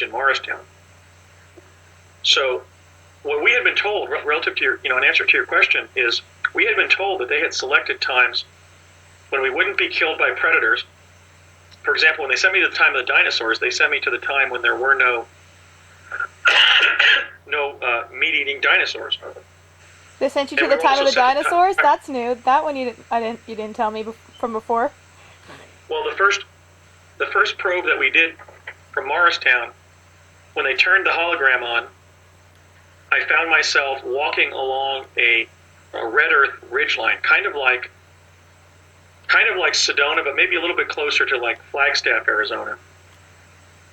in Morristown. So what we had been told, relative to your, in answer to your question, is we had been told that they had selected times when we wouldn't be killed by predators. For example, when they sent me to the time of the dinosaurs, they sent me to the time when there were no meat-eating dinosaurs. They sent you to the time of the dinosaurs? That's new. That one you didn't tell me from before. Well, the first probe that we did from Morristown, when they turned the hologram on, I found myself walking along a red earth ridgeline, kind of like Sedona, but maybe a little bit closer to like Flagstaff, Arizona.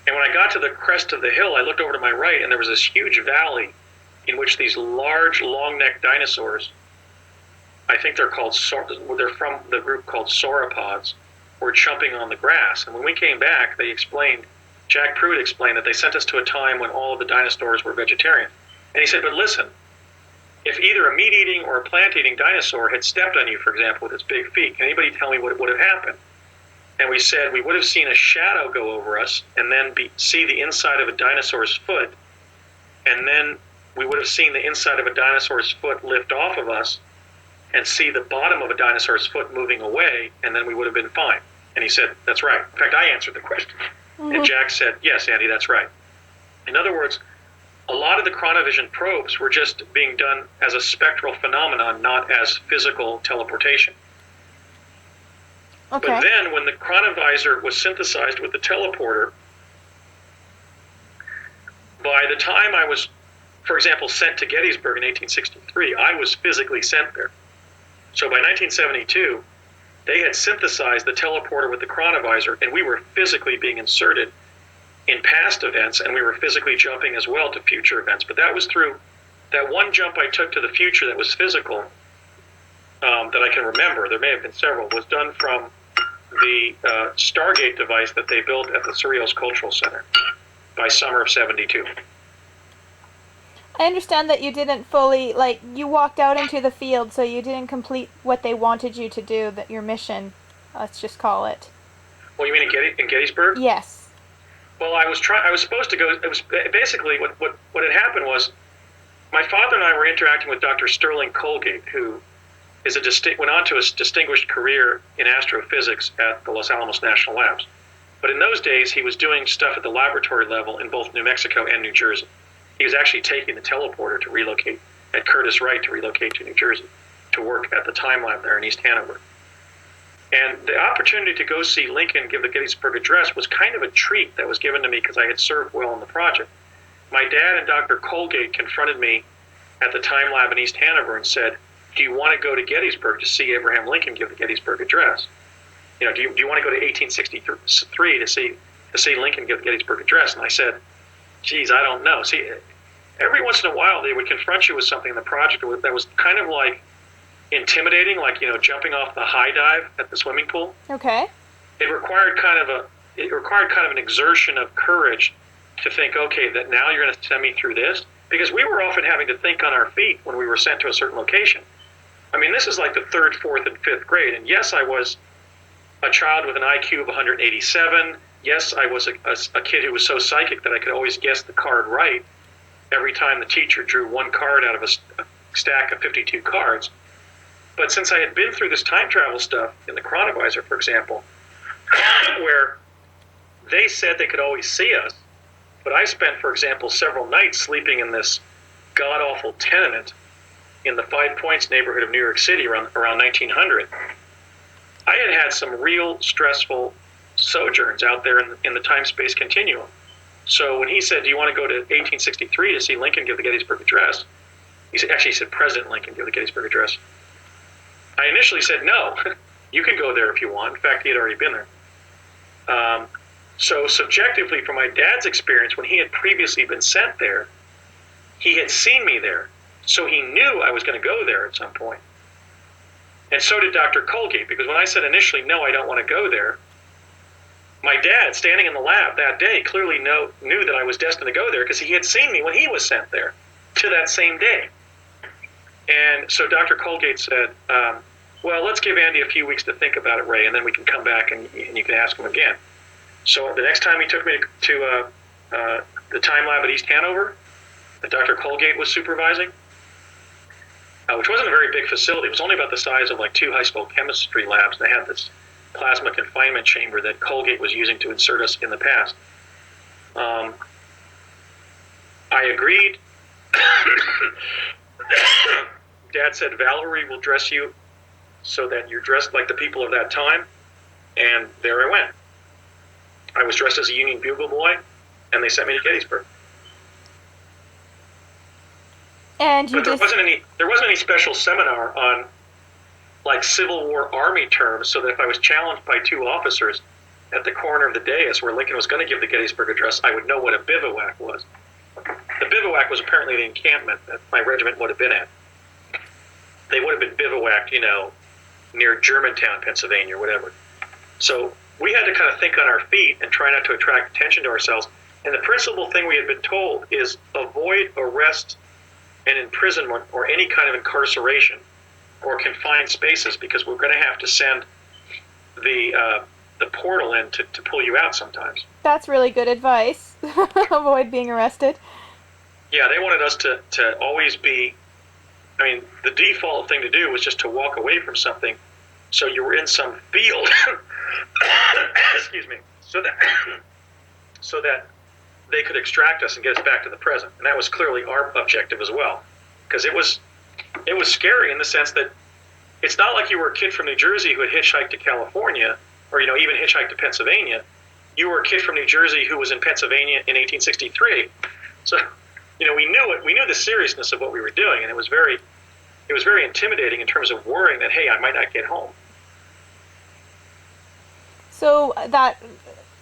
And when I got to the crest of the hill, I looked over to my right, and there was this huge valley in which these large, long-necked dinosaurs, I think they're from the group called sauropods, were chumping on the grass. And when we came back, Jack Pruitt explained that they sent us to a time when all of the dinosaurs were vegetarian. And he said, but listen, if either a meat-eating or a plant-eating dinosaur had stepped on you, for example, with its big feet, can anybody tell me what would have happened? And we said we would have seen a shadow go over us and then see the inside of a dinosaur's foot, and then we would have seen the inside of a dinosaur's foot lift off of us and see the bottom of a dinosaur's foot moving away, and then we would have been fine. And he said, that's right. In fact, I answered the question. Mm-hmm. And Jack said, yes, Andy, that's right. In other words, a lot of the chronovision probes were just being done as a spectral phenomenon, not as physical teleportation. Okay. But then when the chronovisor was synthesized with the teleporter, by the time I was, for example, sent to Gettysburg in 1863, I was physically sent there. So by 1972, they had synthesized the teleporter with the chronovisor, and we were physically being inserted in past events, and we were physically jumping as well to future events. But that was through that one jump I took to the future that was physical, that I can remember, there may have been several, was done from the Stargate device that they built at the Cerritos Cultural Center by summer of 72. I understand that you didn't fully, you walked out into the field, so you didn't complete what they wanted you to do, that your mission, let's just call it. Well, you mean in Gettysburg? Yes. Well, I was supposed to go. It was basically what had happened was my father and I were interacting with Dr. Sterling Colgate, who is went on to a distinguished career in astrophysics at the Los Alamos National Labs. But in those days, he was doing stuff at the laboratory level in both New Mexico and New Jersey. He was actually taking the teleporter to relocate at Curtis Wright to relocate to New Jersey to work at the time lab there in East Hanover. And the opportunity to go see Lincoln give the Gettysburg Address was kind of a treat that was given to me because I had served well in the project. My dad and Dr. Colgate confronted me at the time lab in East Hanover and said, do you want to go to Gettysburg to see Abraham Lincoln give the Gettysburg Address? Do you want to go to 1863 to see Lincoln give the Gettysburg Address? And I said, geez, I don't know. See, every once in a while they would confront you with something in the project that was kind of like intimidating, like jumping off the high dive at the swimming pool. Okay. It required kind of an exertion of courage to think, okay, that now you're going to send me through this, because we were often having to think on our feet when we were sent to a certain location. I mean, this is like the 3rd, 4th, and 5th grade, and yes, I was a child with an IQ of 187. Yes, I was a kid who was so psychic that I could always guess the card right every time the teacher drew one card out of a stack of 52 cards. But since I had been through this time travel stuff in the chronovisor, for example, where they said they could always see us, but I spent, for example, several nights sleeping in this god-awful tenement in the Five Points neighborhood of New York City around 1900. I had some real stressful sojourns out there in the time-space continuum. So when he said, do you want to go to 1863 to see Lincoln give the Gettysburg Address? He said President Lincoln give the Gettysburg Address. I initially said, no, you can go there if you want. In fact, he had already been there. So subjectively, from my dad's experience, when he had previously been sent there, he had seen me there. So he knew I was going to go there at some point. And so did Dr. Colgate, because when I said initially, no, I don't want to go there, my dad, standing in the lab that day, clearly knew that I was destined to go there because he had seen me when he was sent there to that same day. And so Dr. Colgate said, well, let's give Andy a few weeks to think about it, Ray, and then we can come back and you can ask him again. So the next time he took me to time lab at East Hanover that Dr. Colgate was supervising, which wasn't a very big facility. It was only about the size of like 2 high school chemistry labs. They had this plasma confinement chamber that Colgate was using to insert us in the past. I agreed. Dad said, Valerie will dress you so that you're dressed like the people of that time. And there I went. I was dressed as a Union Bugle boy, and they sent me to Gettysburg. And but there wasn't any special seminar on like Civil War Army terms, so that if I was challenged by 2 officers at the corner of the dais where Lincoln was going to give the Gettysburg Address, I would know what a bivouac was. The bivouac was apparently the encampment that my regiment would have been at. They would have been bivouacked, near Germantown, Pennsylvania, or whatever. So we had to kind of think on our feet and try not to attract attention to ourselves. And the principal thing we had been told is avoid arrest and imprisonment or any kind of incarceration or confined spaces, because we're going to have to send the portal in to pull you out sometimes. That's really good advice. Avoid being arrested. Yeah, they wanted us to always be, the default thing to do was just to walk away from something so you were in some field, excuse me, so that they could extract us and get us back to the present. And that was clearly our objective as well, because it was scary in the sense that it's not like you were a kid from New Jersey who had hitchhiked to California or, even hitchhiked to Pennsylvania. You were a kid from New Jersey who was in Pennsylvania in 1863. So, we knew the seriousness of what we were doing, and it was very intimidating in terms of worrying that, hey, I might not get home. So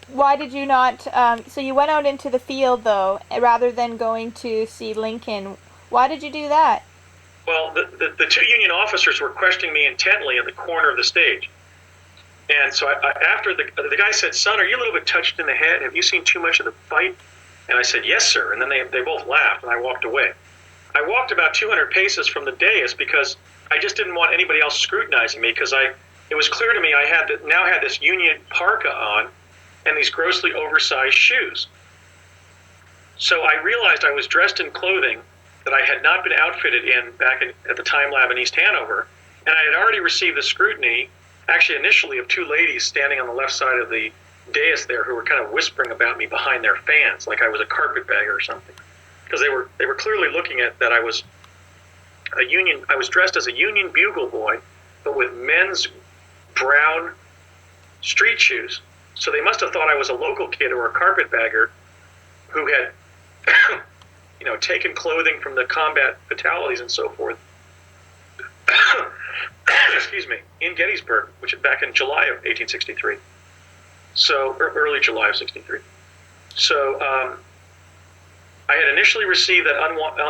why did you not, so you went out into the field, though, rather than going to see Lincoln. Why did you do that? Well, the 2 Union officers were questioning me intently in the corner of the stage. And so after the guy said, son, are you a little bit touched in the head? Have you seen too much of the fight? And I said, yes, sir. And then they both laughed, and I walked away. I walked about 200 paces from the dais because I just didn't want anybody else scrutinizing me, because it was clear to me I now had this Union parka on and these grossly oversized shoes. So I realized I was dressed in clothing that I had not been outfitted in back at the time lab in East Hanover, and I had already received the scrutiny, actually initially, of 2 ladies standing on the left side of the dais there who were kind of whispering about me behind their fans, like I was a carpetbagger or something, because they were clearly looking at that I was dressed as a Union Bugle boy, but with men's brown street shoes. So they must have thought I was a local kid or a carpetbagger who had taken clothing from the combat fatalities and so forth, excuse me, in Gettysburg, which is back in July of 1863. So, early July of 63. So, I had initially received that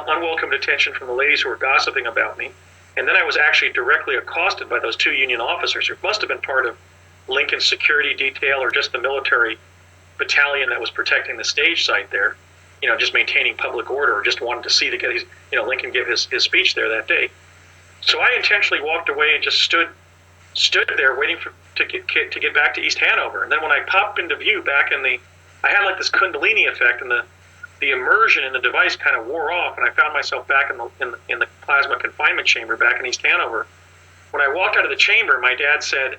unwelcome attention from the ladies who were gossiping about me, and then I was actually directly accosted by those 2 Union officers who must have been part of Lincoln's security detail or just the military battalion that was protecting the stage site there, just maintaining public order, or just wanted to see Lincoln give his speech there that day. So I intentionally walked away and just stood there waiting to get back to East Hanover. And then when I popped into view back I had like this Kundalini effect, and the immersion in the device kind of wore off, and I found myself back in the plasma confinement chamber back in East Hanover. When I walked out of the chamber, my dad said,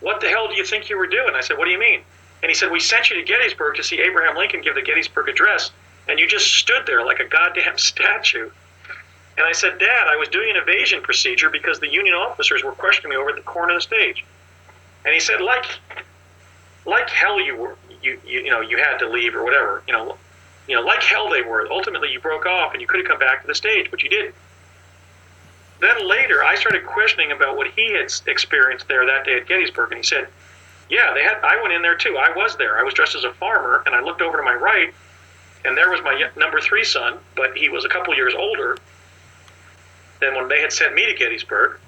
"What the hell do you think you were doing?" I said, "What do you mean?" And he said, "We sent you to Gettysburg to see Abraham Lincoln give the Gettysburg Address, and you just stood there like a goddamn statue." And I said, "Dad, I was doing an evasion procedure because the Union officers were questioning me over at the corner of the stage." And he said, like hell you were, you had to leave or whatever, like hell they were. Ultimately, you broke off and you could have come back to the stage, but you didn't. Then later, I started questioning about what he had experienced there that day at Gettysburg, and he said, "Yeah, I went in there too. I was there. I was dressed as a farmer, and I looked over to my right, and there was my number 3 son, but he was a couple years older than when they had sent me to Gettysburg.